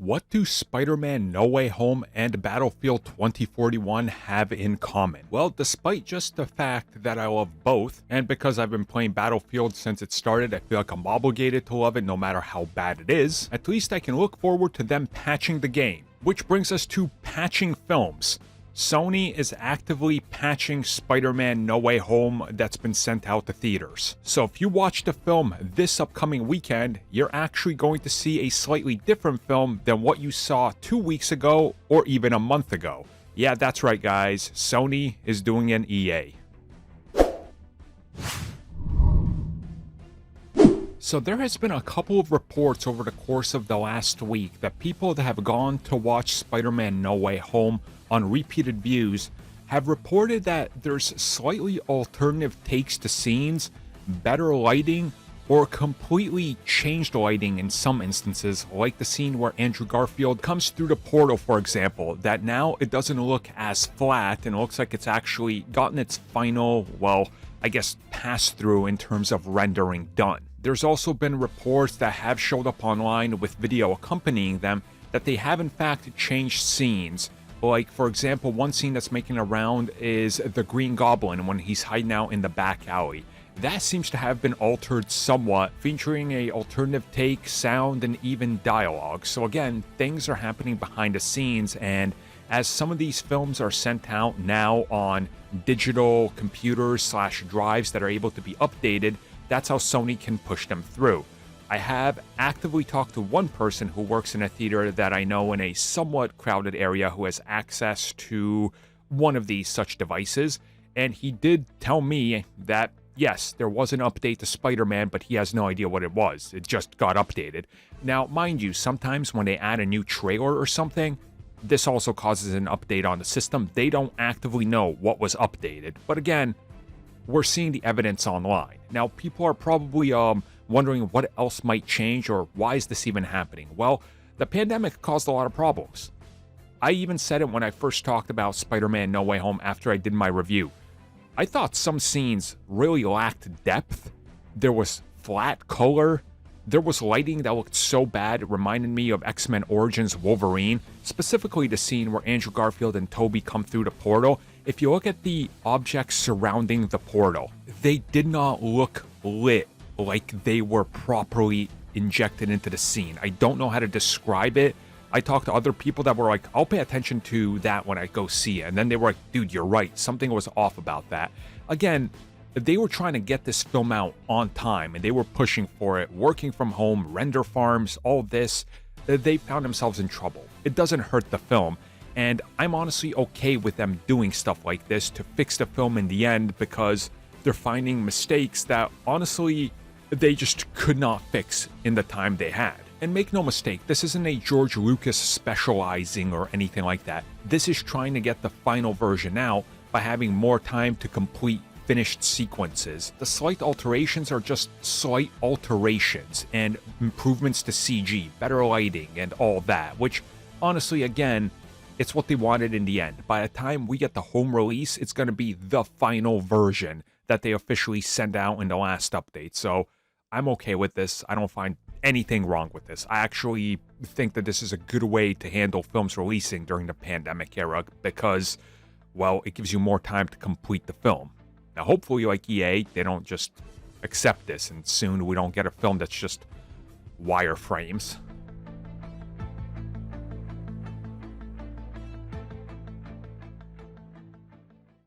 What do Spider-Man No Way Home and Battlefield 2041 have in common? Well, despite just the fact that I love both, and because I've been playing Battlefield since it started, I feel like I'm obligated to love it no matter how bad it is, at least I can look forward to them patching the game. Which brings us to patching films. Sony is actively patching Spider-Man No Way Home that's been sent out to theaters. So if you watch the film this upcoming weekend, you're actually going to see a slightly different film than what you saw 2 weeks ago or even a month ago. Yeah, that's right guys, Sony is doing an EA. So there has been a couple of reports over the course of the last week that people that have gone to watch Spider-Man No Way Home on repeated views have reported that there's slightly alternative takes to scenes, better lighting, or completely changed lighting in some instances, like the scene where Andrew Garfield comes through the portal, for example, that now it doesn't look as flat and it looks like it's actually gotten its final, well, I guess, pass-through in terms of rendering done. There's also been reports that have showed up online with video accompanying them that they have in fact changed scenes. Like, for example, one scene that's making a round is the Green Goblin when he's hiding out in the back alley. That seems to have been altered somewhat, featuring a alternative take, sound, and even dialogue. So again, things are happening behind the scenes, and as some of these films are sent out now on digital computers / drives that are able to be updated, that's how Sony can push them through. I have actively talked to one person who works in a theater that I know in a somewhat crowded area who has access to one of these such devices, and he did tell me that yes, there was an update to Spider-Man, but he has no idea what it was. It just got updated. Now, mind you, sometimes when they add a new trailer or something, this also causes an update on the system. They don't actively know what was updated, but again, we're seeing the evidence online. Now, people are probably wondering what else might change or why is this even happening? Well, the pandemic caused a lot of problems. I even said it when I first talked about Spider-Man No Way Home after I did my review. I thought some scenes really lacked depth. There was flat color. There was lighting that looked so bad it reminded me of X-Men Origins Wolverine, specifically the scene where Andrew Garfield and Tobey come through the portal. If you look at the objects surrounding the portal, they did not look lit like they were properly injected into the scene. I don't know how to describe it. I talked to other people that were like, I'll pay attention to that when I go see it. And then they were like, dude, you're right. Something was off about that. Again, they were trying to get this film out on time and they were pushing for it, working from home, render farms, all this. They found themselves in trouble. It doesn't hurt the film. And I'm honestly okay with them doing stuff like this to fix the film in the end because they're finding mistakes that honestly they just could not fix in the time they had. And make no mistake, this isn't a George Lucas specializing or anything like that. This is trying to get the final version out by having more time to complete finished sequences. The slight alterations are just slight alterations and improvements to CG, better lighting, and all that, which honestly, again, it's what they wanted in the end. By the time we get the home release, it's going to be the final version that they officially send out in the last update. So I'm okay with this. I don't find anything wrong with this. I actually think that this is a good way to handle films releasing during the pandemic era because, well, it gives you more time to complete the film. Now, hopefully, like EA, they don't just accept this and soon we don't get a film that's just wireframes.